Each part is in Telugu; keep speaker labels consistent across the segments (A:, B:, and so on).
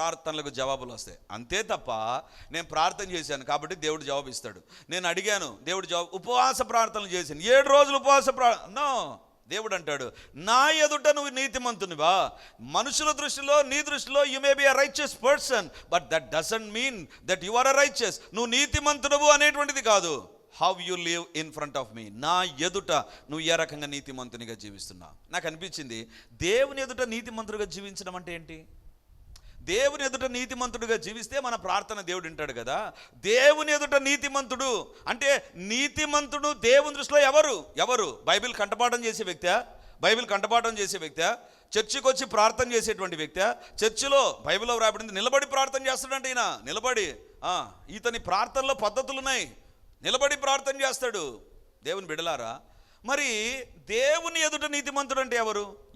A: ప్రార్థనలకు జవాబులు వస్తాయి. అంతే తప్ప నేను ప్రార్థన చేశాను కాబట్టి దేవుడు జవాబు ఇస్తాడు, నేను అడిగాను దేవుడు జవాబు, ఉపవాస ప్రార్థనలు చేశాను 7 రోజులు ఉపవాస నో. దేవుడు అంటాడు, నా ఎదుట నువ్వు నీతిమంతునివా. మనుషుల దృష్టిలో, నీ దృష్టిలో you may be a righteous person, but that doesn't mean that you are a righteous. నువ్వు నీతిమంతుడవు అనేటువంటిది కాదు. How you live in front of me, నా ఎదుట నువ్వు ఏ రకంగా నీతిమంతునిగా జీవిస్తున్నావు. నాకు అనిపించింది, దేవుని ఎదుట నీతిమంతుడిగా జీవించడం అంటే ఏంటి? దేవుని ఎదుట నీతిమంతుడిగా జీవిస్తే మన ప్రార్థన దేవుడు వింటాడు కదా. దేవుని ఎదుట నీతిమంతుడు అంటే, నీతిమంతుడు దేవుని దృష్టిలో ఎవరు? బైబిల్ కంఠపాఠం చేసే వ్యక్తి, బైబిల్ కంఠపాఠం చేసే వ్యక్తి, చర్చికి వచ్చి ప్రార్థన చేసేటువంటి వ్యక్తి, చర్చిలో బైబిల్లో రాబడింది నిలబడి ప్రార్థన చేస్తాడంటే ఈయన నిలబడి, ఇతని ప్రార్థనలో పద్ధతులు ఉన్నాయి, నిలబడి ప్రార్థన చేస్తాడు. దేవుని బిడలారా, మరి దేవుని ఎదుట నీతిమంతుడు అంటే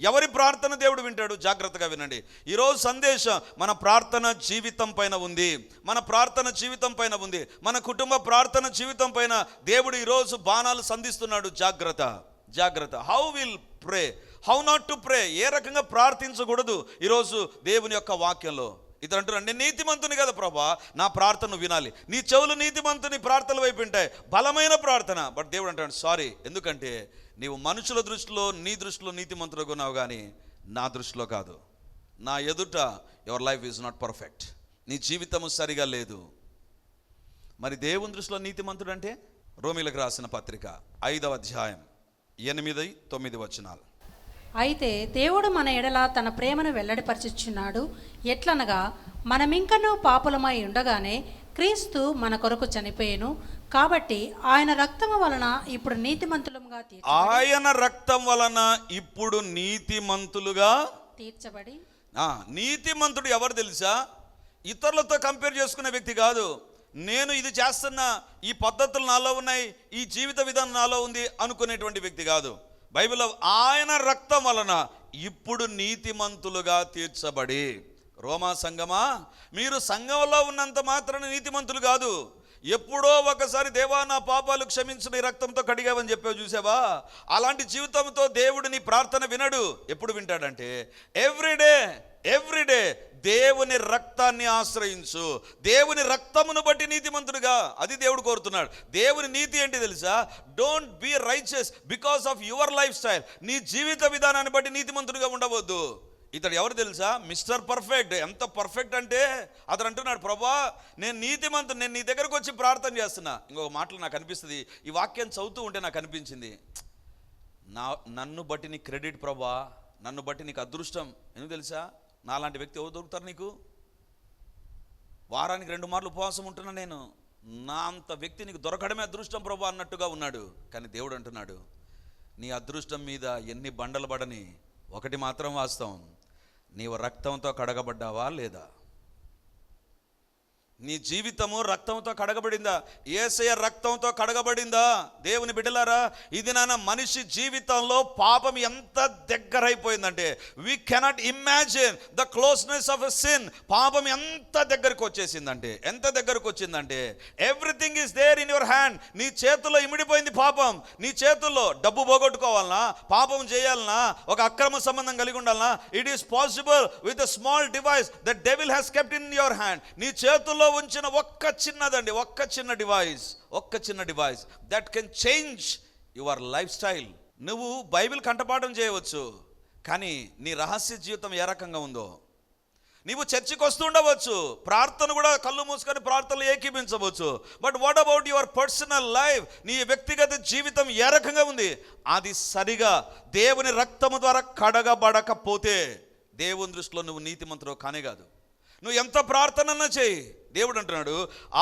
A: ఎవరి ప్రార్థన దేవుడు వింటాడు? జాగ్రత్తగా వినండి. ఈరోజు సందేశం మన ప్రార్థన జీవితం పైన ఉంది, మన ప్రార్థన జీవితం పైన ఉంది, మన కుటుంబ ప్రార్థన జీవితం పైన దేవుడు ఈరోజు బాణాలు సంధిస్తున్నాడు. జాగ్రత్త. How will pray, how not to pray, ఏ రకంగా ప్రార్థించకూడదు ఈరోజు దేవుని యొక్క వాక్యంలో. ఇతను అంటున్నాడు, నేను నీతిమంతుని కదా ప్రభా, నా ప్రార్థన వినాలి. నీ చెవులు నీతిమంతుని ప్రార్థనల వైపు ఉంటాయి, బలమైన ప్రార్థన. బట్ దేవుడు అంటాడు, సారీ, ఎందుకంటే నీవు మనుషుల దృష్టిలో, నీ దృష్టిలో నీతిమంతుడుగా ఉన్నావు, కానీ నా దృష్టిలో కాదు. నా ఎదుట your life is not perfect, నీ జీవితము సరిగా లేదు. మరి దేవుని దృష్టిలో నీతిమంతుడు అంటే, రోమీలకు రాసిన పత్రిక 5వ అధ్యాయం 8-9 వచనాలు.
B: అయితే దేవుడు మన ఎడల తన ప్రేమను వెల్లడిపరచుచున్నాడు. ఎట్లనగా, మనమింకనూ పాపులమై ఉండగానే క్రీస్తు మన కొరకు చనిపోయెను. కాబట్టి ఆయన రక్తము వలన ఇప్పుడు నీతిమంతులుగా తీర్చబడి.
A: నీతిమంతుడు ఎవరు తెలుసా? ఇతరులతో కంపేర్ చేసుకునే వ్యక్తి కాదు. నేను ఇది చేస్తున్నా, ఈ పద్ధతులు నాలో ఉన్నాయి, ఈ జీవిత విధానం నాలో ఉంది అనుకునేటువంటి వ్యక్తి కాదు. బైబిల్లో ఆయన రక్తం వలన ఇప్పుడు నీతిమంతులుగా తీర్చబడి. రోమా సంఘమా, మీరు సంఘంలో ఉన్నంత మాత్రాన నీతిమంతులు కాదు. ఎప్పుడో ఒకసారి దేవా నా పాపాలు క్షమించిన ఈ రక్తంతో కడిగావని చెప్పావు చూసావా, అలాంటి జీవితంతో దేవుడు నీ ప్రార్థన వినడు. ఎప్పుడు వింటాడంటే ఎవ్రీడే దేవుని రక్తాన్ని ఆశ్రయించు, దేవుని రక్తమును బట్టి నీతిమంతుడుగా. అది దేవుడు కోరుతున్నాడు. దేవుని నీతి ఏంటి తెలుసా? Don't be righteous because of your life style. నీ జీవిత విధానాన్ని బట్టి నీతిమంతుడుగా ఉండవద్దు. ఇతడు ఎవరు తెలుసా? Mister perfect. ఎంత పర్ఫెక్ట్ అంటే అతను అంటున్నాడు, ప్రభా నేను నీతిమంతుడు, నేను నీ దగ్గరకు వచ్చి ప్రార్థన చేస్తున్నా. ఇంకొక మాటలు నాకు అనిపిస్తుంది, ఈ వాక్యం చదువుతూ ఉంటే నాకు అనిపించింది, నన్ను బట్టి నీకు క్రెడిట్ ప్రభా, నన్ను బట్టి నీకు అదృష్టం. ఎందుకు తెలుసా? నాలాంటి వ్యక్తి ఎవరు దొరుకుతారు నీకు? వారానికి 2 మార్లు ఉపవాసం ఉంటున్నా నేను, నా అంత వ్యక్తి నీకు దొరకడమే అదృష్టం ప్రభా అన్నట్టుగా ఉన్నాడు. కానీ దేవుడు అంటున్నాడు, నీ అదృష్టం మీద ఎన్ని బండలు పడని, ఒకటి మాత్రం వాస్తవం, నీవు రక్తంతో కడగబడ్డావా లేదా? నీ జీవితము రక్తంతో కడగబడిందా? యేసయ్య రక్తంతో కడగబడిందా? దేవుని బిడ్డలారా, ఇది నాన్న మనిషి జీవితంలో పాపం ఎంత దగ్గరైపోయిందంటే, we cannot imagine the closeness of a sin. పాపం ఎంత దగ్గరకు వచ్చిందంటే everything is there in your hand. నీ చేతుల్లో ఇమిడిపోయింది పాపం. నీ చేతుల్లో డబ్బు పోగొట్టుకోవాలన్నా, పాపం చేయాలన్నా, ఒక అక్రమ సంబంధం కలిగి ఉండాలన్నా, it is possible with a small device that devil has kept in your hand. నీ చేతుల్లో ఉంచిన ఒక్క చిన్న device that can change your life style. నువ్వు బైబిల్ కంఠపాఠం చేయవచ్చు, కానీ నీ రహస్య జీవితం ఏ రకంగా ఉందో, నీవు చర్చికి వస్తూ ఉండవచ్చు, ప్రార్థన కూడా కళ్ళు మూసుకొని ప్రార్థనలు ఏకీభించవచ్చు, but what about your personal life? నీ వ్యక్తిగత జీవితం ఏ రకంగా ఉంది? అది సరిగా దేవుని రక్తము ద్వారా కడగబడకపోతే దేవుని దృష్టిలో నువ్వు నీతిమంతుడు కానే కాదు. నువ్వు ఎంత ప్రార్థన చేయి, దేవుడు అంటున్నాడు,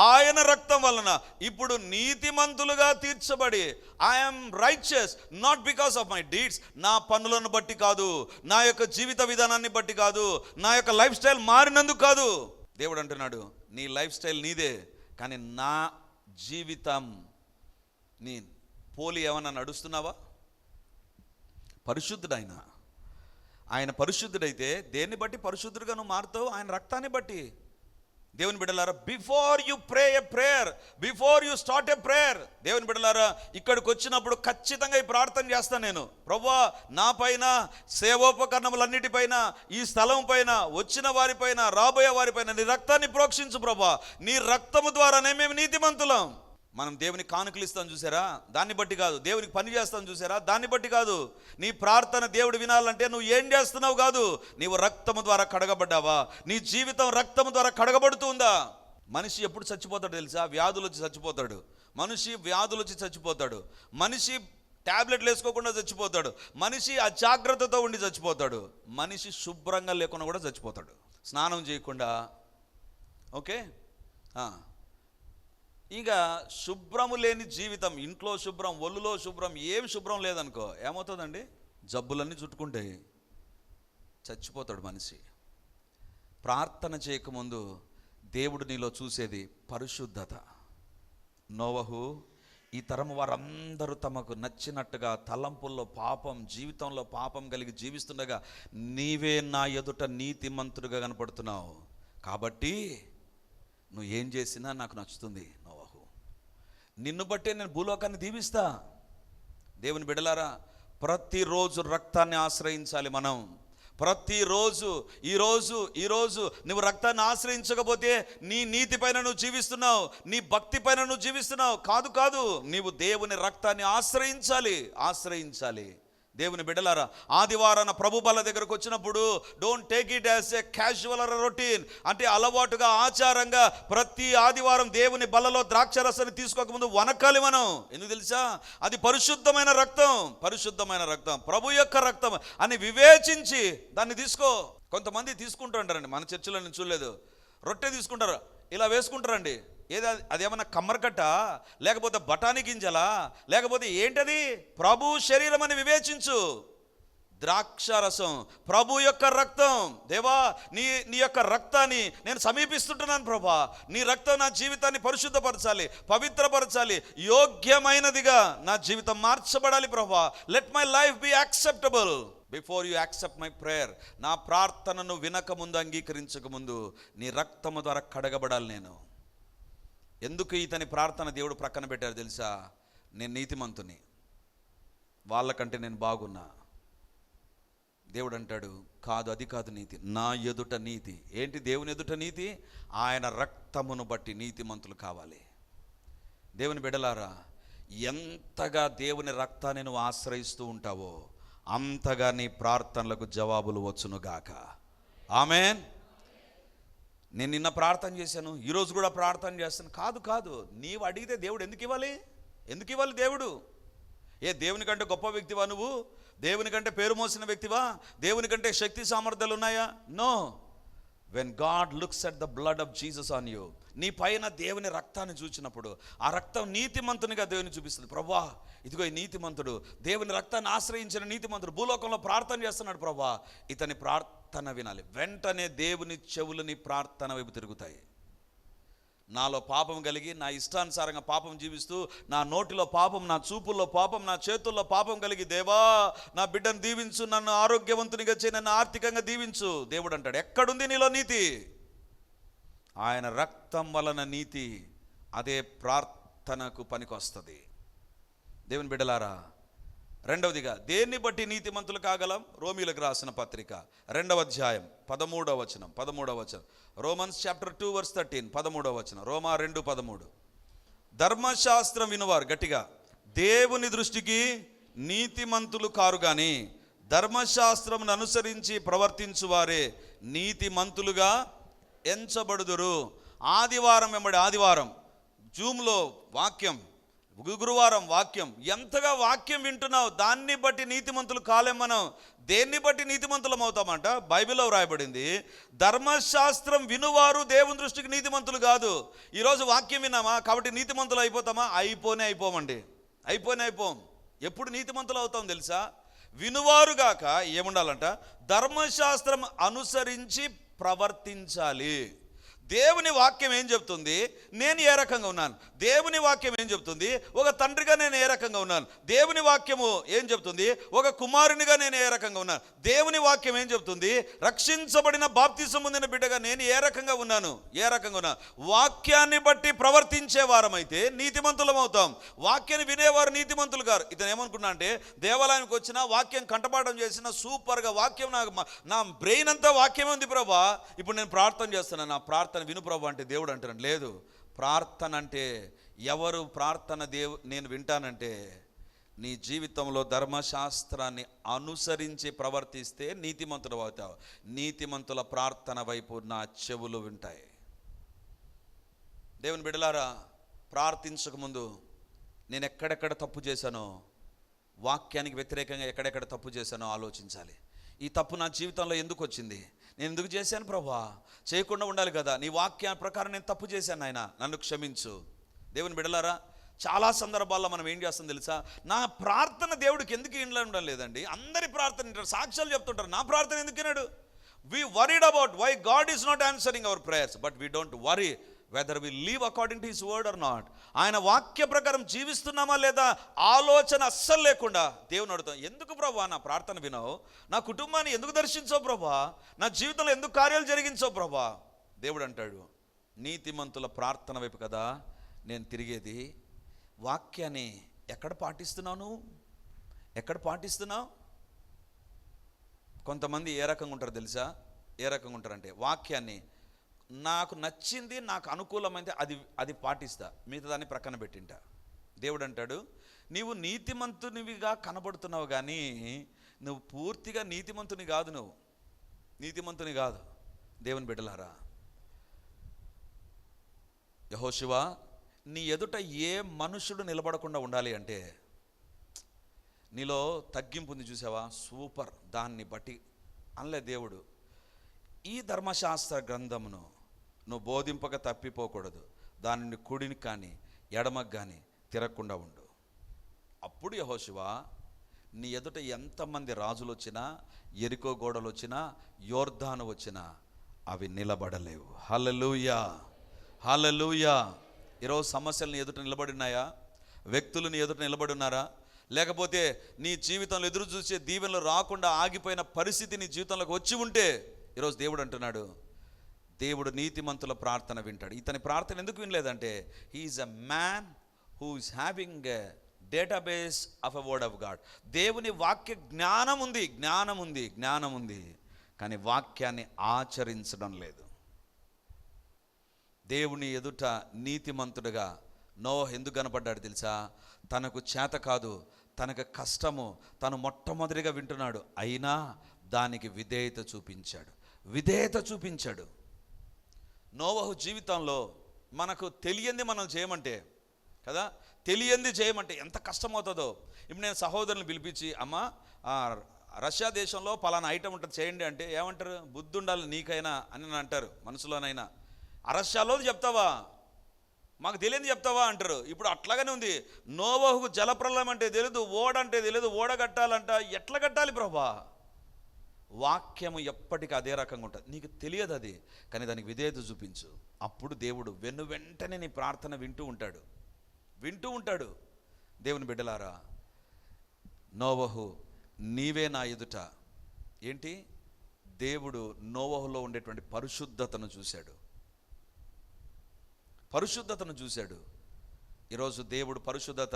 A: ఆయన రక్తం వలన ఇప్పుడు నీతిమంతులుగా తీర్చబడి. I'm righteous not because of my deeds. నా పనులను బట్టి కాదు, నా యొక్క జీవిత విధానాన్ని బట్టి కాదు, నా యొక్క లైఫ్ స్టైల్ మారినందుకు కాదు. దేవుడు అంటున్నాడు, నీ లైఫ్ స్టైల్ నీదే, కానీ నా జీవితం నీ పోలి ఏమన్నా నడుస్తున్నావా? పరిశుద్ధుడైనా, ఆయన పరిశుద్ధుడైతే దేన్ని బట్టి పరిశుద్ధుడిగా నువ్వు మారుతావు? ఆయన రక్తాన్ని బట్టి. దేవుని బిడ్డలారా, before you pray a prayer, before you start a prayer, దేవుని బిడ్డలారా ఇక్కడికి వచ్చినప్పుడు ఖచ్చితంగా ఈ ప్రార్థన చేస్తాను నేను. ప్రభువా, నా పైన, సేవోపకరణములన్నిటిపైన, ఈ స్థలం పైన, వచ్చిన వారిపైన, రాబోయే వారిపైన నీ రక్తాన్ని ప్రోక్షించు ప్రభువా. నీ రక్తము ద్వారానే మేము నీతిమంతులం. మనం దేవునికి కానుకలు ఇస్తాం చూసారా, దాన్ని బట్టి కాదు. దేవునికి పని చేస్తాం చూసారా, దాన్ని బట్టి కాదు. నీ ప్రార్థన దేవుడు వినాలంటే నువ్వు ఏం చేస్తున్నావు కాదు, నీవు రక్తము ద్వారా కడగబడ్డావా, నీ జీవితం రక్తము ద్వారా కడగబడుతుందా. మనిషి ఎప్పుడు చచ్చిపోతాడు తెలుసా? వ్యాధులు వచ్చి చచ్చిపోతాడు. మనిషి వ్యాధులు వచ్చి చచ్చిపోతాడు. మనిషి ట్యాబ్లెట్లు వేసుకోకుండా చచ్చిపోతాడు. మనిషి అజాగ్రత్తతో ఉండి చచ్చిపోతాడు. మనిషి శుభ్రంగా లేకుండా కూడా చచ్చిపోతాడు, స్నానం చేయకుండా. ఓకే, ఇక శుభ్రము లేని జీవితం, ఇంట్లో శుభ్రం, ఒళ్ళులో శుభ్రం, ఏం శుభ్రం లేదనుకో, ఏమవుతుందండి? జబ్బులన్నీ చుట్టుకుంటే చచ్చిపోతాడు మనిషి. ప్రార్థన చేయకముందు దేవుడు నీలో చూసేది పరిశుద్ధత. నోవహు, ఈ తరం వారందరూ తమకు నచ్చినట్టుగా తలంపుల్లో పాపం, జీవితంలో పాపం కలిగి జీవిస్తుండగా నీవే నా ఎదుట నీతిమంతుడిగా కనపడుతున్నావు, కాబట్టి నువ్వు ఏం చేసినా నాకు నచ్చుతుంది నోవహు, నిన్ను బట్టే నేను భూలోకాన్ని దీవిస్తా. దేవుని బిడ్డలారా, ప్రతిరోజు రక్తాన్ని ఆశ్రయించాలి మనం. ప్రతిరోజు ఈరోజు నువ్వు రక్తాన్ని ఆశ్రయించకపోతే నీ నీతి పైన నువ్వు జీవిస్తున్నావు, నీ భక్తి పైన నువ్వు జీవిస్తున్నావు. కాదు, నీవు దేవుని రక్తాన్ని ఆశ్రయించాలి. దేవుని బిడ్డలారా, ఆదివారాన ప్రభు బల్ల దగ్గరకు వచ్చినప్పుడు don't take it as a casual or routine, అంటే అలవాటుగా, ఆచారంగా ప్రతి ఆదివారం దేవుని బల్లలో ద్రాక్షరసాన్ని తీసుకోకముందు వనకాలి మనం. ఎందుకు తెలుసా? అది పరిశుద్ధమైన రక్తం, ప్రభు యొక్క రక్తం అని వివేచించి దాన్ని తీసుకో. కొంతమంది తీసుకుంటూ ఉంటారండి, మన చర్చిలో నేను చూడలేదు, రొట్టె తీసుకుంటారు, ఇలా వేసుకుంటారండి. అదేమన్నా కమ్మరకట్ట, లేకపోతే బఠానీ గింజలా, లేకపోతే ఏంటది? ప్రభు శరీరం అని వివేచించు. ద్రాక్షారసం, ప్రభు యొక్క రక్తం. దేవా, నీ యొక్క రక్తాన్ని నేను సమీపిస్తుంటున్నాను ప్రభా. నీ రక్తం నా జీవితాన్ని పరిశుద్ధపరచాలి, పవిత్రపరచాలి, యోగ్యమైనదిగా నా జీవితం మార్చబడాలి ప్రభా. Let my life B acceptable before you accept my prayer. నా ప్రార్థనను వినకముందు, అంగీకరించకముందు నీ రక్తము ద్వారా కడగబడాలి నేను. ఎందుకు ఇతని ప్రార్థన దేవుడు ప్రక్కన పెట్టారు తెలుసా? నేను నీతిమంతుని, వాళ్ళకంటే నేను బాగున్నా. దేవుడు అంటాడు, అది కాదు నీతి, నా ఎదుట నీతి. ఏంటి దేవుని ఎదుట నీతి? ఆయన రక్తమును బట్టి నీతిమంతులు కావాలి. దేవుని బిడ్డలారా, ఎంతగా దేవుని రక్తాన్ని నువ్వు ఆశ్రయిస్తూ ఉంటావో అంతగా నీ ప్రార్థనలకు జవాబులు వచ్చునుగాక. ఆమేన్. నేను నిన్న ప్రార్థన చేశాను, ఈరోజు కూడా ప్రార్థన చేస్తాను. కాదు, నీవు అడిగితే దేవుడు ఎందుకు ఇవ్వాలి దేవుడు? దేవుని కంటే గొప్ప వ్యక్తివా నువ్వు? దేవుని కంటే పేరు మోసిన వ్యక్తివా? దేవుని కంటే శక్తి సామర్థ్యాలు ఉన్నాయా? No. When God looks at the blood of Jesus on you, నీ పైన దేవుని రక్తాన్ని చూచినప్పుడు ఆ రక్తం నీతిమంతునిగా దేవుని చూపిస్తుంది. ప్రభువా, ఇదిగో ఈ నీతిమంతుడు, దేవుని రక్తాన్ని ఆశ్రయించిన నీతిమంతుడు భూలోకంలో ప్రార్థన చేస్తున్నాడు ప్రభా, ఇతని ప్రార్థన వినాలి. వెంటనే దేవుని చెవులు నీ ప్రార్థన వైపు తిరుగుతాయి. నాలో పాపం కలిగి, నా ఇష్టానుసారంగా పాపం జీవిస్తూ, నా నోటిలో పాపం, నా చూపుల్లో పాపం, నా చేతుల్లో పాపం కలిగి, దేవా నా బిడ్డను దీవించు, నన్ను ఆరోగ్యవంతునిగా చేయి, నన్ను ఆర్థికంగా దీవించు. దేవుడు అంటాడు, ఎక్కడుంది నీలో నీతి? ఆయన రక్తం వలన నీతి. అదే ప్రార్థనకు పనికొస్తుంది. దేవుని బిడ్డలారా, రెండవదిగా దేన్ని బట్టి నీతిమంతులు కాగలం? రోమీలకు రాసిన పత్రిక 2వ అధ్యాయం 13వ వచనం. రోమన్స్ చాప్టర్ 2 వర్స్ 13, 13వ వచనం. రోమా 2:13. ధర్మశాస్త్రం వినువారు, గట్టిగా, దేవుని దృష్టికి నీతిమంతులు కారు గాని ధర్మశాస్త్రమును అనుసరించి ప్రవర్తించువారే నీతిమంతులుగా ఎంచబడుదురు. ఆదివారం వెంబడి ఆదివారం, జూమ్లో వాక్యం, గురువారం వాక్యం, ఎంతగా వాక్యం వింటున్నావు దాన్ని బట్టి నీతిమంతులు కాలేం మనం. దేన్ని బట్టి నీతిమంతులం అవుతామంట? బైబిల్లో వ్రాయబడింది, ధర్మశాస్త్రం వినువారు దేవుని దృష్టికి నీతిమంతులు కాదు. ఈరోజు వాక్యం విన్నామా కాబట్టి నీతిమంతులు అయిపోతామా? అయిపోం. ఎప్పుడు నీతిమంతులు అవుతాం తెలుసా? వినువారుగాక ఏముండాలంట? ధర్మశాస్త్రం అనుసరించి ప్రవర్తించాలి. దేవుని వాక్యం ఏం చెప్తుంది, నేను ఏ రకంగా ఉన్నాను. దేవుని వాక్యం ఏం చెప్తుంది, ఒక తండ్రిగా నేను ఏ రకంగా ఉన్నాను. దేవుని వాక్యము ఏం చెప్తుంది, ఒక కుమారునిగా నేను ఏ రకంగా ఉన్నాను. దేవుని వాక్యం ఏం చెప్తుంది, రక్షించబడిన బాప్తిసం పొందిన బిడ్డగా నేను ఏ రకంగా ఉన్నాను, ఏ రకంగా ఉన్నాను. వాక్యాన్ని బట్టి ప్రవర్తించే వారమైతే నీతిమంతులం అవుతాం. వాక్యాన్ని వినేవారు నీతిమంతులు గారు. ఇతను ఏమనుకున్నా అంటే, దేవాలయానికి వచ్చిన వాక్యం కంఠపాఠం చేసిన సూపర్గా వాక్యం నా బ్రెయిన్ అంతా వాక్యమే ఉంది ప్రభా, ఇప్పుడు నేను ప్రార్థన చేస్తున్నాను, నా ప్రార్థన విను ప్రభా అంటే దేవుడు అంటున్నాడు, లేదు. ప్రార్థన అంటే ఎవరు ప్రార్థన నేను వింటానంటే, నీ జీవితంలో ధర్మశాస్త్రాన్ని అనుసరించి ప్రవర్తిస్తే నీతిమంతుడు అవుతావు. నీతిమంతుల ప్రార్థన వైపు నా చెవులు వింటాయి. దేవుని బిడ్డలారా, ప్రార్థించకముందు నేను ఎక్కడెక్కడ తప్పు చేశానో, వాక్యానికి వ్యతిరేకంగా ఎక్కడెక్కడ తప్పు చేశానో ఆలోచించాలి. ఈ తప్పు నా జీవితంలో ఎందుకు వచ్చింది, నేను ఎందుకు చేశాను ప్రభా, చేయకుండా ఉండాలి కదా. నీ వాక్య ప్రకారం నేను తప్పు చేశాను నాయన, నన్ను క్షమించు. దేవుని బిడ్డలారా, చాలా సందర్భాల్లో మనం ఏం చేస్తాం తెలుసా, నా ప్రార్థన దేవుడికి ఎందుకు ఉండడం లేదండి. అందరి ప్రార్థన వింటారు, సాక్ష్యాలు చెప్తుంటారు, నా ప్రార్థన ఎందుకు వినడు. We worried about why God is not answering our prayers, but we don't worry whether we live according to his word or not. ఆయన వాక్య ప్రకారం జీవిస్తున్నామా లేదా ఆలోచన అస్సలు లేకుండా దేవుని అడుగుతాం, ఎందుకు ప్రభా నా ప్రార్థన వినవు, నా కుటుంబాన్ని ఎందుకు దర్శించవు ప్రభా, నా జీవితంలో ఎందుకు కార్యాలు జరిగించవు ప్రభా. దేవుడు అంటాడు, నీతిమంతుల ప్రార్థన వైపు కదా నేను తిరిగేది. వాక్యాన్ని ఎక్కడ పాటిస్తున్నావు, ఎక్కడ పాటిస్తున్నావు. కొంతమంది ఏ రకంగా ఉంటారు తెలుసా, ఏ రకంగా ఉంటారంటే, వాక్యాన్ని నాకు నచ్చింది, నాకు అనుకూలమైంది అది పాటిస్తా, మిగతా దాన్ని ప్రక్కన పెట్టింటా. దేవుడు అంటాడు, నీవు నీతిమంతునివిగా కనబడుతున్నావు కానీ నువ్వు పూర్తిగా నీతిమంతుని కాదు, నువ్వు నీతిమంతుని కాదు. దేవుని బిడ్డలారా, యెహోషువ, నీ ఎదుట ఏ మనుషుడు నిలబడకుండా ఉండాలి అంటే, నీలో తగ్గింపు ఉంది చూసావా, సూపర్. దాన్ని బట్టి అనలే దేవుడు, ఈ ధర్మశాస్త్ర గ్రంథమును నువ్వు బోధింపక తప్పిపోకూడదు, దానిని కుడిని కానీ ఎడమకు కానీ తిరగకుండా ఉండు. అప్పుడు యెహోషువ, నీ ఎదుట ఎంతమంది రాజులు వచ్చినా, యెరికో గోడలు వచ్చినా, యోర్దాను వచ్చినా అవి నిలబడలేవు. హల్లెలూయా, హల్లెలూయా. ఈరోజు సమస్యలు నీ ఎదుట నిలబడినాయా, వ్యక్తులు నీ ఎదుట నిలబడి ఉన్నారా, లేకపోతే నీ జీవితంలో ఎదురు చూసే దీవెనలు రాకుండా ఆగిపోయిన పరిస్థితి నీ జీవితంలోకి వచ్చి ఉంటే, ఈరోజు దేవుడు అంటున్నాడు, దేవుడు నీతిమంతుల ప్రార్థన వింటాడు. ఇతని ప్రార్థన ఎందుకు వినలేదంటే, he is a man who is having a database of a word of God. దేవుని వాక్య జ్ఞానం ఉంది, జ్ఞానం ఉంది, జ్ఞానం ఉంది, కానీ వాక్యాన్ని ఆచరించడం లేదు. దేవుని ఎదుట నీతిమంతుడుగా నోహ ఎందుకు కనపడ్డాడు తెలుసా, తనకు చేత కాదు, తనకు కష్టము, తను మొట్టమొదటిగా వింటున్నాడు, అయినా దానికి విధేయత చూపించాడు. నోవహు జీవితంలో మనకు తెలియంది మనం చేయమంటే కదా, తెలియంది చేయమంటే ఎంత కష్టమవుతుందో. ఇప్పుడు నేను సహోదరుని పిలిపించి, అమ్మ రష్యా దేశంలో పలానా ఐటమ్ ఉంటుంది చేయండి అంటే ఏమంటారు, బుద్ధి ఉండాలి నీకైనా అని అంటారు మనసులోనైనా. రష్యాలో చెప్తావా, మాకు తెలియదు చెప్తావా అంటారు. ఇప్పుడు అట్లాగనే ఉంది, నోవహుకు జలప్రలయం అంటే తెలియదు, ఓడ అంటే తెలియదు, ఓడ కట్టాలంట, ఎట్లా కట్టాలి ప్రభా. వాక్యము ఎప్పటికీ అదే రకంగా ఉంటుంది, నీకు తెలియదు అది, కానీ దానికి విధేయత చూపించు. అప్పుడు దేవుడు వెంటనే నీ ప్రార్థన వింటూ ఉంటాడు. దేవుని బిడ్డలారా, నోవహు నీవే నా ఎదుట ఏంటి, దేవుడు నోవహులో ఉండేటువంటి పరిశుద్ధతను చూశాడు. ఈరోజు దేవుడు పరిశుద్ధత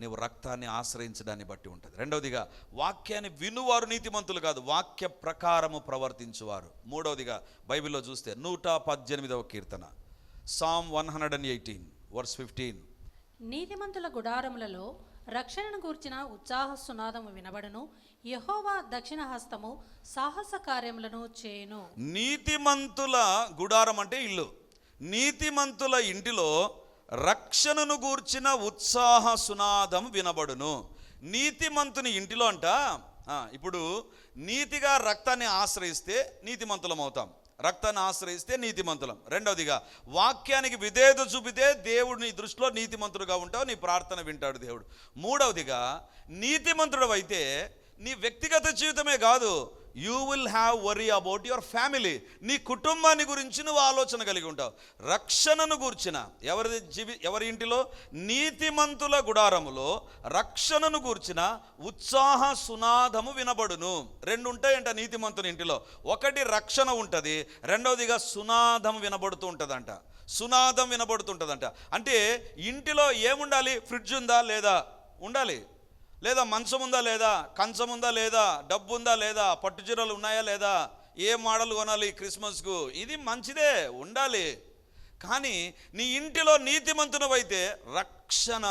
A: నీవు రక్తాన్ని ఆశ్రయించడాన్ని బట్టి ఉంటుంది. రెండవదిగా, వాక్యాన్ని వినువారు నీతిమంతులు కాదు, వాక్య ప్రకారము ప్రవర్తించువారు. మూడవదిగా, బైబిల్లో చూస్తే 118వ కీర్తన, Psalm 118 verse 15,
B: నీతిమంతుల గుడారములలో రక్షణను గూర్చిన ఉత్సాహ సునాదము వినబడును, యెహోవా దక్షిణ హస్తము సాహస కార్యములను చేయును.
A: నీతిమంతుల గుడారం అంటే ఇల్లు. నీతిమంతుల ఇంటిలో రక్షణను గూర్చిన ఉత్సాహ సునాదం వినబడును. నీతిమంతుని ఇంటిలో అంట, ఇప్పుడు నీతిగా రక్తాన్ని ఆశ్రయిస్తే నీతిమంతులం అవుతాం, రక్తాన్ని ఆశ్రయిస్తే నీతిమంతులం. రెండవదిగా, వాక్యానికి విధేయత చూపితే దేవుడు నీ దృష్టిలో నీతిమంతుడుగా ఉంటావు, నీ ప్రార్థన వింటాడు దేవుడు. మూడవదిగా, నీతిమంతుడు అయితే నీ వ్యక్తిగత జీవితమే కాదు, you will have worry about your family. నీ కుటుంబాన్ని గురించి నువ్వు ఆలోచన కలిగి ఉంటావు. రక్షణను గూర్చిన ఎవరి ఇంటిలో? నీతిమంతుల గుడారములో రక్షణను గూర్చిన ఉత్సాహ సునాదము వినబడును. రెండు ఉంటాయంట నీతిమంతుని ఇంటిలో. ఒకటి రక్షణ ఉంటుంది, రెండవదిగా సునాదం వినబడుతూ ఉంటుందంట. సునాదం వినబడుతుంటుందంట. అంటే ఇంటిలో ఏముండాలి? ఫ్రిడ్జ్ ఉందా లేదా? ఉండాలి. లేదా మంచం ఉందా లేదా? కంచం ఉందా లేదా? డబ్బు ఉందా లేదా? పట్టుచీరలు ఉన్నాయా లేదా? ఏ మోడల్ కొనాలి క్రిస్మస్కు? ఇది మంచిదే, ఉండాలి. కానీ నీ ఇంటిలో నీతిమంతునవైతే రక్షణ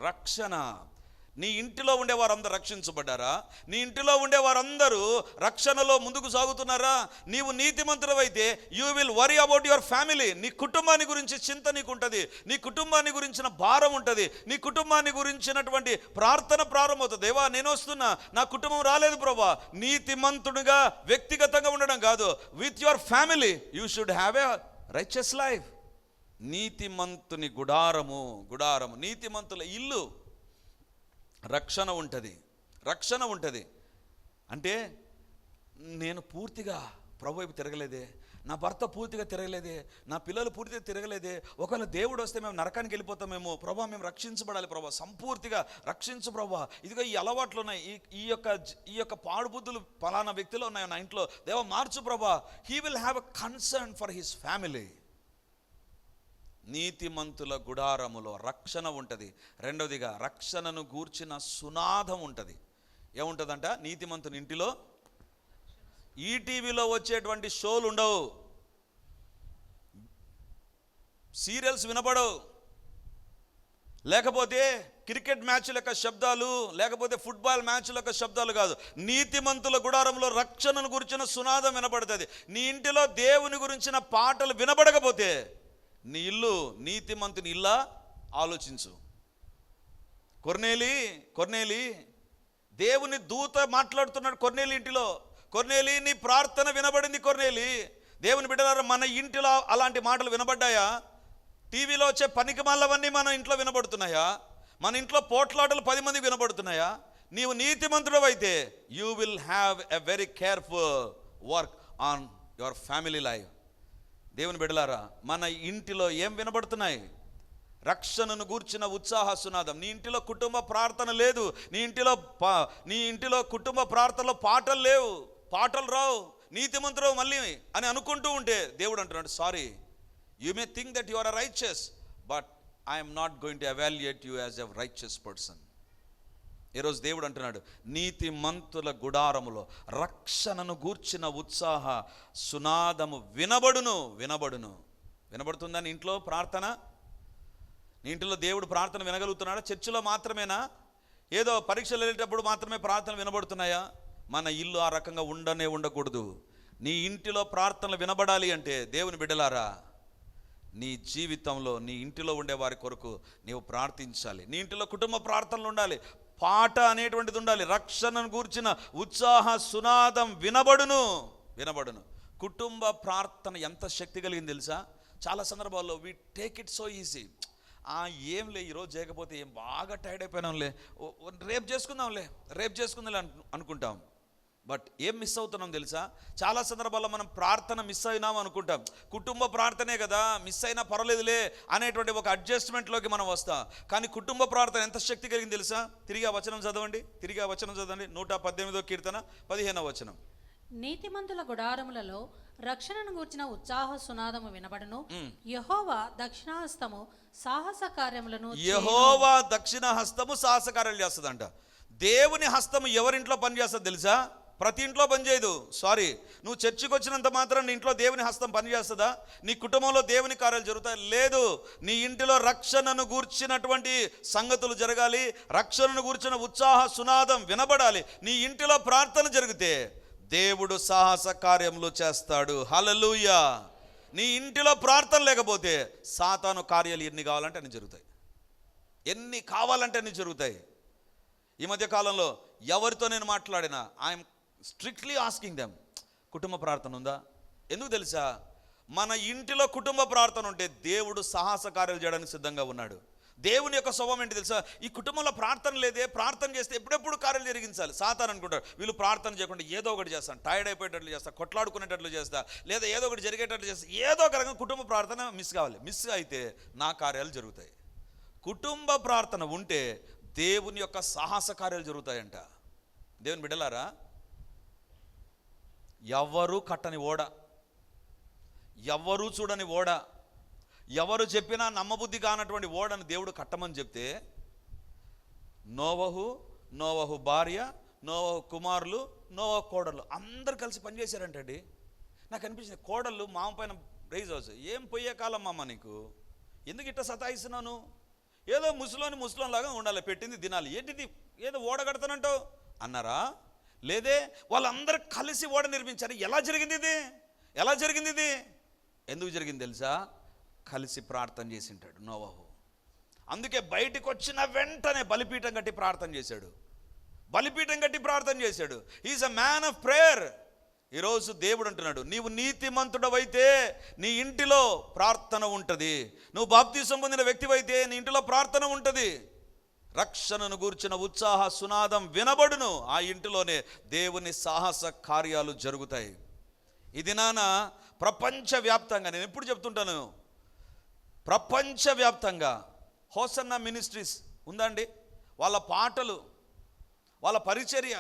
A: రక్షణ. నీ ఇంటిలో ఉండే వారందరూ రక్షించబడ్డారా? నీ ఇంటిలో ఉండే వారందరూ రక్షణలో ముందుకు సాగుతున్నారా? నీవు నీతిమంతుడవైతే you will worry about your family. నీ కుటుంబాన్ని గురించి చింత నీకు ఉంటుంది, నీ కుటుంబాన్ని గురించిన భారం ఉంటుంది, నీ కుటుంబాన్ని గురించినటువంటి ప్రార్థన ప్రారంభమవుతుంది. దేవా నేను వస్తున్నా, నా కుటుంబం రాలేదు ప్రభా. నీతిమంతుడిగా వ్యక్తిగతంగా ఉండడం కాదు, with your family you should have a righteous life. నీతిమంతుని గుడారము, నీతిమంతుల ఇల్లు. రక్షణ ఉంటుంది, రక్షణ ఉంటుంది. అంటే నేను పూర్తిగా ప్రభు వైపు తిరగలేదే, నా భర్త పూర్తిగా తిరగలేదే, నా పిల్లలు పూర్తిగా తిరగలేదే, ఒకవేళ దేవుడు వస్తే మేము నరకానికి వెళ్ళిపోతామేమో ప్రభా, మేము రక్షించబడాలి ప్రభా, సంపూర్తిగా రక్షించు ప్రభా. ఇదిగో ఈ అలవాట్లు ఉన్నాయి, ఈ యొక్క పాడుబుద్ధులు ఫలానా వ్యక్తిలో ఉన్నాయి నా ఇంట్లో, దేవా మార్చు ప్రభా. He will have a concern for his family. నీతిమంతుల గుడారములో రక్షణ ఉంటుంది. రెండవదిగా రక్షణను గూర్చిన సునాదం ఉంటుంది. ఏముంటుందంట? నీతిమంతుని ఇంటిలో ఈటీవీలో వచ్చేటువంటి షోలు ఉండవు, సీరియల్స్ వినపడవు, లేకపోతే క్రికెట్ మ్యాచ్ల యొక్క శబ్దాలు, లేకపోతే ఫుట్బాల్ మ్యాచ్ల యొక్క శబ్దాలు కాదు. నీతిమంతుల గుడారంలో రక్షణను గురించిన సునాదం వినపడుతుంది. నీ ఇంటిలో దేవుని గురించిన పాటలు వినపడకపోతే నీ ఇల్లు నీతిమంతుని ఇల్లా? ఆలోచించు. కొర్నేలి దేవుని దూత మాట్లాడుతున్నాడు కొర్నేలి ఇంటిలో. కొర్నేలి నీ ప్రార్థన వినబడింది. కొర్నేలి, దేవుని బిడ్డలారా, మన ఇంటిలో అలాంటి మాటలు వినబడ్డాయా? టీవీలో వచ్చే పనికిమాలవన్నీ మన ఇంట్లో వినబడుతున్నాయా? మన ఇంట్లో పోట్లాటలు 10 మందికి వినబడుతున్నాయా? నీవు నీతిమంతుడు అయితే you will have a very careful work on your family life. దేవుని బిడ్డలారా, మన ఇంటిలో ఏం వినబడుతున్నాయి? రక్షణను గూర్చిన ఉత్సాహ సునాదం. నీ ఇంటిలో కుటుంబ ప్రార్థన లేదు, నీ ఇంటిలో కుటుంబ ప్రార్థనలో పాటలు లేవు, పాటలు రావు, నీతిమంతుడు మళ్ళీ అని అనుకుంటూ ఉంటే దేవుడు అంటున్నాడు, sorry, you may think that you are righteous, but I'm not going to evaluate you as a righteous person. ఈరోజు దేవుడు అంటున్నాడు, నీతిమంతుల గుడారములో రక్షణను గూర్చిన ఉత్సాహ సునాదము వినబడును. వినబడుతుందా నీ ఇంట్లో ప్రార్థన? నీ ఇంట్లో దేవుడు ప్రార్థన వినగలుగుతున్నాడా? చర్చిలో మాత్రమేనా? ఏదో పరీక్షలు వెళ్ళేటప్పుడు మాత్రమే ప్రార్థన వినబడుతున్నాయా? మన ఇల్లు ఆ రకంగా ఉండకూడదు. నీ ఇంటిలో ప్రార్థనలు వినబడాలి అంటే దేవుని బిడ్డలారా, నీ జీవితంలో నీ ఇంటిలో ఉండే వారి కొరకు నీవు ప్రార్థించాలి. నీ ఇంటిలో కుటుంబ ప్రార్థనలు ఉండాలి, పాట అనేటువంటిది ఉండాలి, రక్షణను గూర్చిన ఉత్సాహ సునాదం వినబడును. కుటుంబ ప్రార్థన ఎంత శక్తి కలిగింది తెలుసా? చాలా సందర్భాల్లో we take it so easy. ఏంలే ఈరోజు చేయకపోతే ఏం, బాగా టైర్డ్ అయిపోయినాంలే, రేపు చేసుకుందాంలే అనుకుంటాం. బట్ ఏం మిస్ అవుతున్నాం తెలుసా? చాలా సందర్భాల్లో మనం ప్రార్థన మిస్ అయినాం అనుకుంటాం. కుటుంబ ప్రార్థనే కదా, మిస్ అయినా పర్వాలేదులే అనేటువంటి ఒక అడ్జస్ట్మెంట్లోకి మనం వస్తాం. కానీ కుటుంబ ప్రార్థన ఎంత శక్తి కలిగింది తెలుసా? తిరిగి ఆ వచనం చదవండి 118వ కీర్తన 15వ వచనం.
B: నీతిమంతుల గుడారములలో రక్షణను గూర్చిన ఉత్సాహ సునాదము వినబడును. యెహోవా దక్షిణ హస్తము సాహస కార్యాలు చేస్తుందంట. దేవుని హస్తము ఎవరింట్లో పనిచేస్తుంది తెలుసా? ప్రతి ఇంట్లో పనిచేయదు. సారీ, నువ్వు చర్చికి వచ్చినంత మాత్రం నీ ఇంట్లో దేవుని హస్తం పనిచేస్తుందా? నీ కుటుంబంలో దేవుని కార్యాలు జరుగుతాయి? లేదు. నీ ఇంటిలో రక్షణను గూర్చినటువంటి సంగతులు జరగాలి, రక్షణను గూర్చిన ఉత్సాహ సునాదం వినబడాలి. నీ ఇంటిలో ప్రార్థన జరిగితే దేవుడు సాహస కార్యములు చేస్తాడు. హల్లెలూయా. నీ ఇంటిలో ప్రార్థన లేకపోతే సాతాను కార్యాలు ఎన్ని కావాలంటే అన్ని జరుగుతాయి. ఈ మధ్య కాలంలో ఎవరితో నేను మాట్లాడినా ఐఎమ్ స్ట్రిక్ట్లీ ఆస్కింగ్ దెమ్, కుటుంబ ప్రార్థన ఉందా? ఎందుకు తెలుసా? మన ఇంటిలో కుటుంబ ప్రార్థన ఉంటే దేవుడు సాహస కార్యాలు చేయడానికి సిద్ధంగా ఉన్నాడు.
A: దేవుని యొక్క స్వభావం ఏంటి తెలుసా? ఈ కుటుంబంలో ప్రార్థన లేదే, ప్రార్థన చేస్తే ఎప్పుడెప్పుడు కార్యాలు జరిగించాలి. సాతాను అనుకుంటారు వీళ్ళు ప్రార్థన చేయకుండా ఏదో ఒకటి చేస్తాను, టైర్డ్ అయిపోయేటట్లు చేస్తా, కొట్లాడుకునేటట్లు చేస్తా, లేదా ఏదో ఒకటి జరిగేటట్లు చేస్తా, ఏదో ఒక రకంగా కుటుంబ ప్రార్థన మిస్ కావాలి. మిస్ అయితే నా కార్యాలు జరుగుతాయి. కుటుంబ ప్రార్థన ఉంటే దేవుని యొక్క సాహస కార్యాలు జరుగుతాయంట. దేవుని బిడ్డలారా, ఎవ్వరూ కట్టని ఓడ, ఎవ్వరూ చూడని ఓడ, ఎవరు చెప్పినా నమ్మబుద్ధి కానటువంటి ఓడని దేవుడు కట్టమని చెప్తే నోవహు భార్య, నోవహు కుమారులు, నోవహు కోడళ్ళు అందరు కలిసి పనిచేశారంటండి. నాకు అనిపించింది, కోడళ్ళు మామ పైన రైజ్ అవచ్చు, ఏం పోయే కాలం మామ నీకు, ఎందుకు ఇట్లా సతాయిస్తున్నాను, ఏదో ముసలోలాగా ఉండాలి, పెట్టింది తినాలి, ఏంటిది ఏదో ఓడ కడతానంటావు అన్నారా? లేదే, వాళ్ళందరూ కలిసి ఓడ నిర్మించారు. ఎలా జరిగింది ఇది? ఎందుకు జరిగింది తెలుసా? కలిసి ప్రార్థన చేసి ఉంటాడు నోవహు. అందుకే బయటికి వచ్చిన వెంటనే బలిపీఠం కట్టి ప్రార్థన చేశాడు. Is a man of prayer. ఈరోజు దేవుడు అంటున్నాడు, నీవు నీతిమంతుడవైతే నీ ఇంటిలో ప్రార్థన ఉంటుంది. నువ్వు బాప్తిసం పొందిన వ్యక్తివైతే నీ ఇంటిలో ప్రార్థన ఉంటుంది. రక్షణను గూర్చిన ఉత్సాహ సునాదం వినబడును. ఆ ఇంటిలోనే దేవుని సాహస కార్యాలు జరుగుతాయి. ఇది ప్రపంచవ్యాప్తంగా, నేను ఎప్పుడు చెప్తుంటాను, ప్రపంచవ్యాప్తంగా హోసన్నా మినిస్ట్రీస్ ఉందండి. వాళ్ళ పాటలు, వాళ్ళ పరిచర్య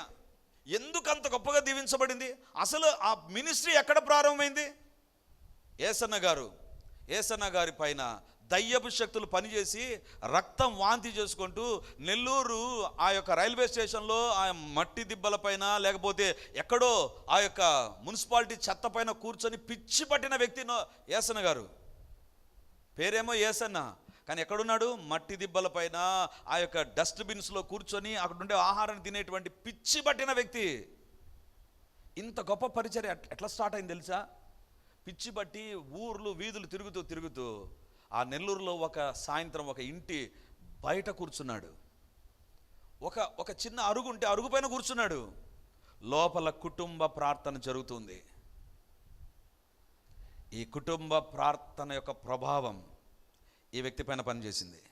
A: ఎందుకు అంత గొప్పగా దీవించబడింది? అసలు ఆ మినిస్ట్రీ ఎక్కడ ప్రారంభమైంది? ఏసన్న గారి పైన దయ్యపు శక్తులు పనిచేసి రక్తం వాంతి చేసుకుంటూ నెల్లూరు ఆ యొక్క రైల్వే స్టేషన్లో ఆ మట్టి దిబ్బల పైన, లేకపోతే ఎక్కడో ఆ యొక్క మున్సిపాలిటీ చెత్త పైన కూర్చొని పిచ్చి పట్టిన వ్యక్తి ఏసన్న గారు. పేరేమో ఏసన్న, కానీ ఎక్కడున్నాడు? మట్టి దిబ్బల పైన ఆ యొక్క డస్ట్బిన్స్లో కూర్చొని అక్కడ ఉండే ఆహారాన్ని తినేటువంటి పిచ్చి పట్టిన వ్యక్తి. ఇంత గొప్ప పరిచర్య ఎట్లా స్టార్ట్ అయింది తెలుసా? పిచ్చి పట్టి ఊర్లు వీధులు తిరుగుతూ ఆ నెల్లూరులో సాయంత్రం ఒక ఇంటి బయట కూర్చున్నాడు. ఒక చిన్న అరుగు ఉంటే అరుగు పైన కూర్చున్నాడు. లోపల కుటుంబ ప్రార్థన జరుగుతుంది. ఈ కుటుంబ ప్రార్థన యొక్క ప్రభావం ఈ వ్యక్తి పైన పనిచేసింది.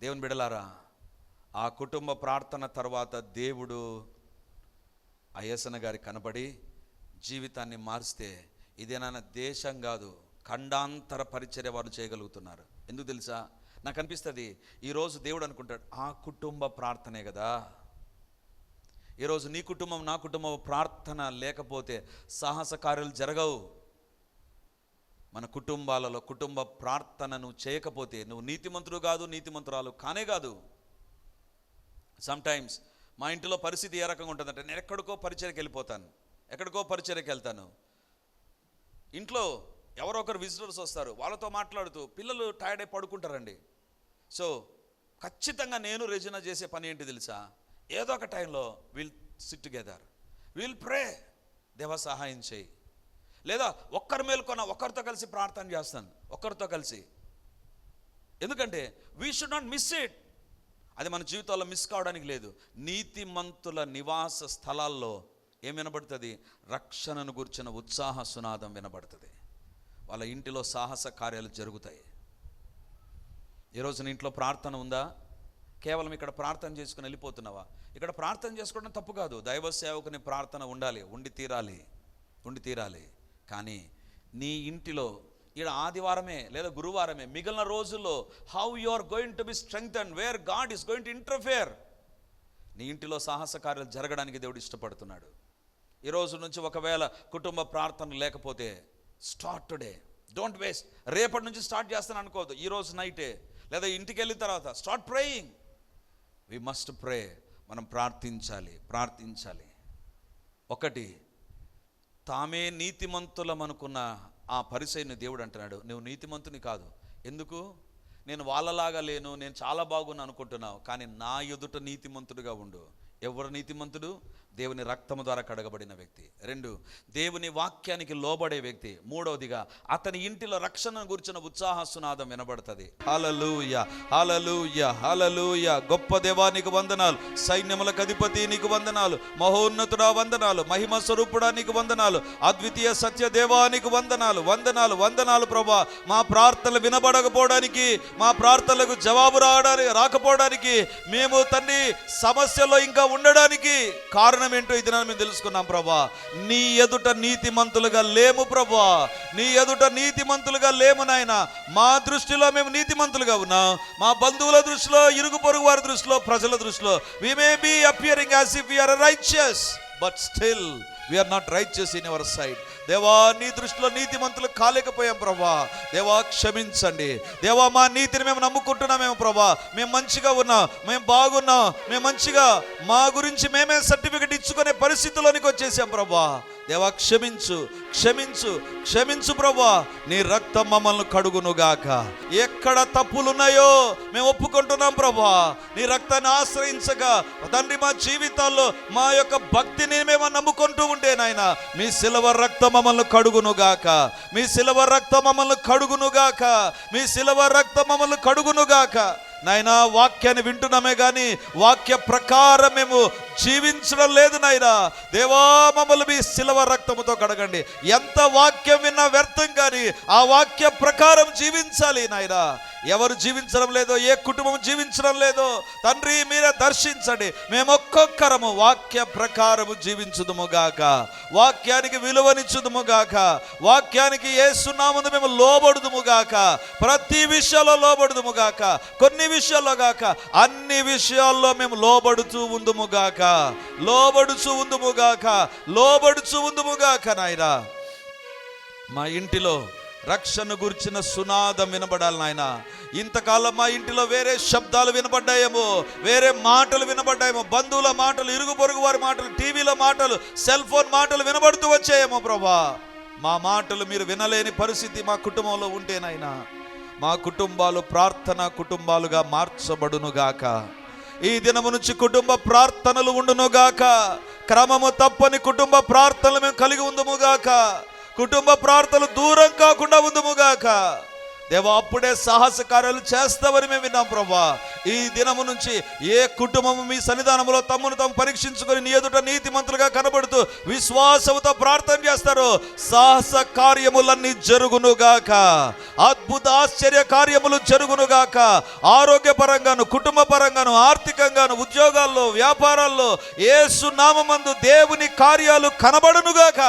A: దేవుని బిడ్డలారా, ఆ కుటుంబ ప్రార్థన తర్వాత దేవుడు ఏసన్న గారి కనబడి జీవితాన్ని మారిస్తే ఇదేనా దేశం కాదు, ఖండాంతర పరిచర్య వారు చేయగలుగుతున్నారు. ఎందుకు తెలుసా? నాకు అనిపిస్తుంది, ఈరోజు దేవుడు అనుకుంటాడు, ఆ కుటుంబ ప్రార్థనే కదా. ఈరోజు నీ కుటుంబం, నా కుటుంబం ప్రార్థన లేకపోతే సాహస కార్యాలు జరగవు. మన కుటుంబాలలో కుటుంబ ప్రార్థనను చేయకపోతే నువ్వు నీతిమంతుడు కాదు, నీతిమంతురాలు కానే కాదు. సమ్టైమ్స్ మా ఇంటిలో పరిస్థితి ఏ రకంగా ఉంటుందంటే, నేను ఎక్కడికో పరిచర్యకి వెళ్తాను. ఇంట్లో ఎవరో ఒకరు విజిటర్స్ వస్తారు, వాళ్ళతో మాట్లాడుతూ పిల్లలు టైర్డ్ అయి పడుకుంటారండి. సో ఖచ్చితంగా నేను రెజినా చేసే పని ఏంటి తెలుసా? ఏదో ఒక టైంలో will SIT together, will pray, దేవా సహాయం చేయి. లేదా ఒక్కరి మేలుకొన్న ఒక్కరితో కలిసి ప్రార్థన చేస్తాను, ఒక్కరితో కలిసి. ఎందుకంటే we should not miss it. అది మన జీవితాల్లో మిస్ కావడానికి లేదు. నీతిమంతుల నివాస స్థలాల్లో ఏం వినబడుతుంది? రక్షణను గుర్చిన ఉత్సాహ సునాదం వినబడుతుంది. వాళ్ళ ఇంటిలో సాహస కార్యాలు జరుగుతాయి. ఈరోజు నీ ఇంట్లో ప్రార్థన ఉందా? కేవలం ఇక్కడ ప్రార్థన చేసుకుని వెళ్ళిపోతున్నావా? ఇక్కడ ప్రార్థన చేసుకోవడం తప్పు కాదు. దైవ సేవకుని ప్రార్థన ఉండి తీరాలి. కానీ నీ ఇంటిలో ఇక్కడ ఆదివారమే లేదా గురువారమే, మిగిలిన రోజుల్లో how you are going to be strengthened, where God is going to interfere. నీ ఇంటిలో సాహస కార్యాలు జరగడానికి దేవుడు ఇష్టపడుతున్నాడు. ఈరోజు నుంచి ఒకవేళ కుటుంబ ప్రార్థన లేకపోతే స్టార్ట్ టుడే, డోంట్ వేస్ట్. రేపటి నుంచి స్టార్ట్ చేస్తాను అనుకోవద్దు, ఈరోజు నైటే లేదా ఇంటికి వెళ్ళిన తర్వాత start praying. We must pray. మనం ప్రార్థించాలి. ఒకటి, తామే నీతిమంతులమనుకున్న ఆ పరిసయ్యుని దేవుడు అంటున్నాడు, నువ్వు నీతిమంతుని కాదు. ఎందుకు? నేను వాళ్ళలాగా లేను, నేను చాలా బాగున్నా అనుకుంటున్నావు, కానీ నా ఎదుట నీతిమంతుడిగా ఉండు. ఎవరు నీతిమంతుడు? దేవుని రక్తము ద్వారా కడగబడిన వ్యక్తి. 2, దేవుని వాక్యానికి లోబడే వ్యక్తి. 3వదిగా అతని ఇంటిలో రక్షణ గురించిన ఉత్సాహ సునాదం వినబడుతుంది. హల్లెలూయా, హల్లెలూయా, హల్లెలూయా. గొప్ప దేవా నీకు వందనాలు, సైన్యములకు అధిపతి నీకు వందనాలు, మహోన్నతుడా వందనాలు, మహిమ స్వరూపుడా నీకు వందనాలు, అద్వితీయ సత్య దేవా నీకు వందనాలు, వందనాలు, వందనాలు ప్రభా. మా ప్రార్థనలు వినబడకపోవడానికి, మా ప్రార్థనలకు జవాబు రాకపోవడానికి, మేము తండ్రి సమస్యలో ఇంకా ఉండడానికి కారణం ఏంటో ఇది మేము తెలుసుకున్నాం ప్రభా. నీ ఎదుట నీతిమంతులుగా లేము ప్రభా, నీ ఎదుట నీతిమంతులుగా లేము నాయన. మా దృష్టిలో మేము నీతిమంతులుగా ఉన్నాం, మా బంధువుల దృష్టిలో, ఇరుగు పొరుగు వారి దృష్టిలో, ప్రజల దృష్టిలో we may be appearing as if we are righteous, but still we are not righteous in your sight. దేవా నీ దృష్టిలో నీతిమంతులు కాలేకపోయాం ప్రభా. దేవా క్షమించండి దేవా. మా నీతిని మేము నమ్ముకుంటున్నామేమో ప్రభా. మేము మంచిగా ఉన్నాం, మేము బాగున్నాం, మేము మంచిగా మా గురించి మేమే సర్టిఫికెట్ ఇచ్చుకునే పరిస్థితిలోనికి వచ్చేసాం ప్రభా. దేవా క్షమించు, క్షమించు, క్షమించు ప్రభా. నీ రక్తం మమ్మల్ని కడుగునుగాక. ఎక్కడ తప్పులున్నాయో మేము ఒప్పుకుంటున్నాం ప్రభా. నీ రక్తాన్ని ఆశ్రయించగా తండ్రి మా జీవితాల్లో మా యొక్క భక్తిని మేము నమ్ముకుంటూ ఉంటే నాయన, మీ శిలువ రక్తం మమ్మల్ని కడుగునుగాక, మీ శిలువ రక్తం మమ్మల్ని కడుగునుగాక, మీ శిలువ రక్తం మమ్మల్ని కడుగునుగాక. నాయనా వాక్యాన్ని వింటున్నామే కానీ వాక్య ప్రకారం మేము జీవించడం లేదు నాయనా. దేవా మమ్మల్ని మీ శిలువ రక్తముతో కడగండి. ఎంత వాక్యం విన్నా వ్యర్థం కానీ ఆ వాక్య ప్రకారం జీవించాలి నాయనా. ఎవరు జీవించడం లేదో, ఏ కుటుంబం జీవించడం లేదో తండ్రి మీరే దర్శించండి. మేము ఒక్కొక్కరము వాక్య ప్రకారము జీవించుదుముగాక, వాక్యానికి విలువనిచ్చుదుముగాక, వాక్యానికి యేసునామమున మేము లోబడుదుముగాక, ప్రతి విషయంలో లోబడుదుముగాక, కొన్ని విషయాల్లో గాక అన్ని విషయాల్లో మేము లోబడుతూ ఉందుముగాక, లోబడుచు ఉందుముగాక, లోబడుచు ఉందుముగాక నాయనా. మా ఇంటిలో రక్షణ గురించిన సునాదం వినబడాలి నాయన. ఇంతకాలం మా ఇంటిలో వేరే శబ్దాలు వినబడ్డాయేమో, వేరే మాటలు వినబడ్డాయేమో, బంధువుల మాటలు, ఇరుగు పొరుగు వారి మాటలు, టీవీలో మాటలు, సెల్ ఫోన్ మాటలు వినబడుతూ వచ్చాయేమో ప్రభా. మా మాటలు మీరు వినలేని పరిస్థితి మా కుటుంబంలో ఉంటేనైనా మా కుటుంబాలు ప్రార్థన కుటుంబాలుగా మార్చబడునుగాక. ఈ దినము నుంచి కుటుంబ ప్రార్థనలు ఉండునుగాక. క్రమము తప్పని కుటుంబ ప్రార్థనలు మేము కలిగి ఉందుముగాక. కుటుంబ ప్రార్థనలు దూరం కాకుండా ఉందుముగాక. దేవా అప్పుడే సాహస కార్యాలు చేస్తావని మేము విన్నాం ప్రభా. ఈ దినము నుంచి ఏ కుటుంబము మీ సన్నిధానంలో తమ్మును తాము పరీక్షించుకొని నీ ఎదుట నీతిమంతులుగా కనబడుతూ విశ్వాసముతో ప్రార్థన చేస్తారో సాహస కార్యములన్నీ జరుగునుగాక, అద్భుత ఆశ్చర్య కార్యములు జరుగునుగాక. ఆరోగ్యపరంగాను, కుటుంబ పరంగాను, ఆర్థికంగాను, ఉద్యోగాల్లో, వ్యాపారాల్లో యేసు నామమందు దేవుని కార్యాలు కనబడునుగాక,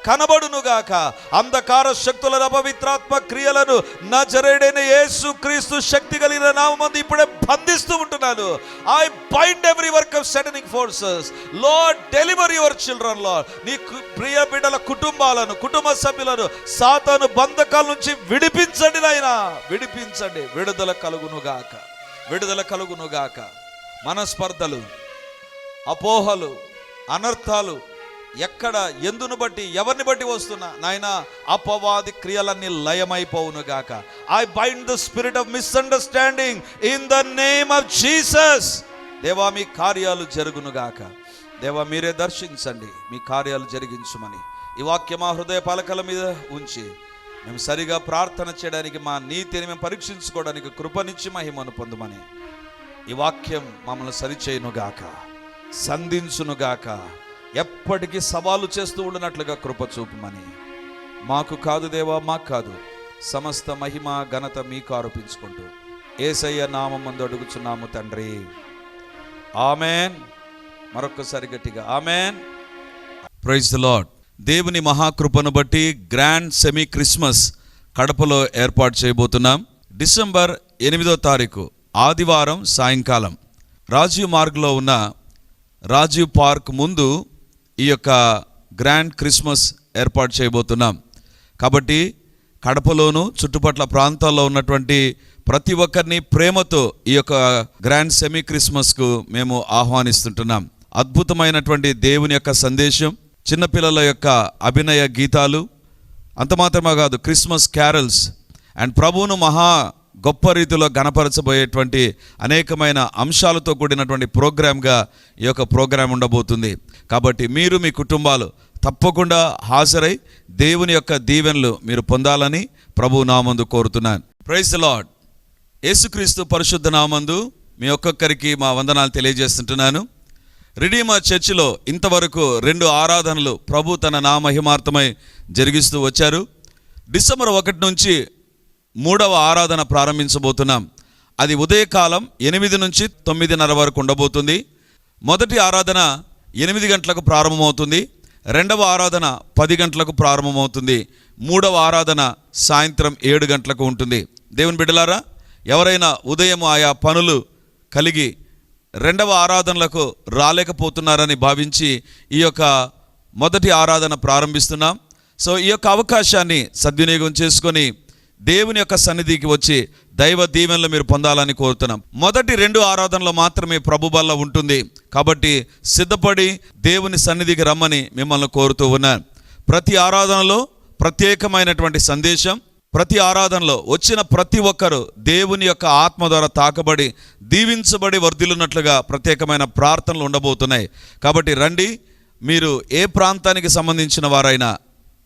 A: కనబడునుగాక. అంధకార శక్తులను, అపవిత్రాత్మ క్రియలను నజరేయుడైన యేసు క్రీస్తు శక్తి కలిగిన నామమందు ఇప్పుడే బంధిస్తూ ఉంటున్నాను. I bind every work of satanic forces. Lord deliver your children lord. నీ ప్రియ బిడ్డల కుటుంబాలను, కుటుంబ సభ్యులను సాతాను బంధకాల నుంచి విడిపించండి నాయనా, విడిపించండి. విడుదల కలుగునుగాక, విడుదల కలుగునుగాక. మనస్పర్ధలు, అపోహలు, అనర్థాలు ఎక్కడ ఎందును బట్టి ఎవరిని బట్టి వస్తున్నా నాయనా అపవాది క్రియలన్నీ లయమైపోవునుగాక. I bind the spirit of misunderstanding in the name of Jesus. దేవా మీ కార్యాలు జరుగునుగాక. దేవా మీరే దర్శించండి, మీ కార్యాలు జరిగించుమని ఈ వాక్యం మా హృదయ పలకల మీద ఉంచి మేము సరిగా ప్రార్థన చేయడానికి, మా నీతిని మేము పరీక్షించుకోవడానికి కృపనిచ్చి మహిమను పొందుమని ఈ వాక్యం మమ్మల్ని సరిచేయునుగాక, సంధించునుగాక, ఎప్పటికీ సవాలు చేస్తూ ఉండినట్లుగా కృప చూపమని. మాకు కాదు దేవా, మాకు కాదు, సమస్త మహిమ ఘనత మీకు ఆరోపించుకుంటూ యేసయ్య నామమందు అడుగుచున్నాము తండ్రి, ఆమెన్. మరొకసారి గట్టిగా ఆమెన్. Praise the lord. దేవుని మహాకృపను బట్టి గ్రాండ్ సెమీ క్రిస్మస్ కడపలో ఏర్పాటు చేయబోతున్నాం. డిసెంబర్ 8వ తారీఖు ఆదివారం సాయంకాలం రాజీవ్ మార్గ్లో ఉన్న రాజీవ్ పార్క్ ముందు ఈ యొక్క గ్రాండ్ క్రిస్మస్ ఏర్పాటు చేయబోతున్నాం. కాబట్టి కడపలోను చుట్టుపక్కల ప్రాంతాల్లో ఉన్నటువంటి ప్రతి ఒక్కరిని ప్రేమతో ఈ యొక్క గ్రాండ్ సెమీ క్రిస్మస్కు మేము ఆహ్వానిస్తుంటున్నాం. అద్భుతమైనటువంటి దేవుని యొక్క సందేశం, చిన్నపిల్లల యొక్క అభినయ గీతాలు, అంత మాత్రమే కాదు క్రిస్మస్ క్యారల్స్ అండ్ ప్రభువును మహా గొప్ప రీతిలో గణపరచబోయేటువంటి అనేకమైన అంశాలతో కూడినటువంటి ప్రోగ్రామ్గా ఈ యొక్క ప్రోగ్రాం ఉండబోతుంది. కాబట్టి మీరు మీ కుటుంబాలు తప్పకుండా హాజరై దేవుని యొక్క దీవెనలు మీరు పొందాలని ప్రభువు నామందు కోరుతున్నాను. Praise the Lord. యేసుక్రీస్తు పరిశుద్ధ నామందు మీ ఒక్కొక్కరికి మా వందనాలు తెలియజేస్తుంటున్నాను. రిడీమర్ చర్చిలో ఇంతవరకు 2 ఆరాధనలు ప్రభు తన నామహిమార్థమై జరిగిస్తూ వచ్చారు. డిసెంబర్ 1 నుంచి 3వ ఆరాధన ప్రారంభించబోతున్నాం. అది ఉదయకాలం 8 నుంచి 9:30 వరకు ఉండబోతుంది. మొదటి ఆరాధన 8 గంటలకు ప్రారంభమవుతుంది. 2వ ఆరాధన 10 గంటలకు ప్రారంభమవుతుంది. 3వ ఆరాధన సాయంత్రం 7 గంటలకు ఉంటుంది. దేవుని బిడ్డలారా, ఎవరైనా ఉదయం ఆయా పనులు కలిగి 2వ ఆరాధనలకు రాలేకపోతున్నారని భావించి ఈ యొక్క మొదటి ఆరాధన ప్రారంభిస్తున్నాం. సో ఈ యొక్క అవకాశాన్ని సద్వినియోగం చేసుకొని దేవుని యొక్క సన్నిధికి వచ్చి దైవ దీవెనలు మీరు పొందాలని కోరుతున్నాం. మొదటి 2 ఆరాధనలు మాత్రమే ప్రభు బల్ల ఉంటుంది. కాబట్టి సిద్ధపడి దేవుని సన్నిధికి రమ్మని మిమ్మల్ని కోరుతూ ఉన్నాను. ప్రతి ఆరాధనలో ప్రత్యేకమైనటువంటి సందేశం, ప్రతి ఆరాధనలో వచ్చిన ప్రతి ఒక్కరూ దేవుని యొక్క ఆత్మ ద్వారా తాకబడి దీవించబడి వర్ధిల్లున్నట్లుగా ప్రత్యేకమైన ప్రార్థనలు ఉండబోతున్నాయి. కాబట్టి రండి. మీరు ఏ ప్రాంతానికి సంబంధించిన వారైనా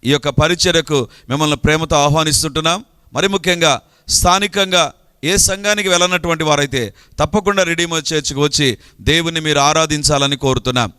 A: ఈ యొక్క పరిచర్యకు మిమ్మల్ని ప్రేమతో ఆహ్వానిస్తుంటున్నాం. మరి ముఖ్యంగా స్థానికంగా ఏ సంఘానికి వెళ్ళనటువంటి వారైతే తప్పకుండా రిడీమర్ చర్చ్కి వచ్చి దేవుని మీరు ఆరాధించాలని కోరుతున్నాం.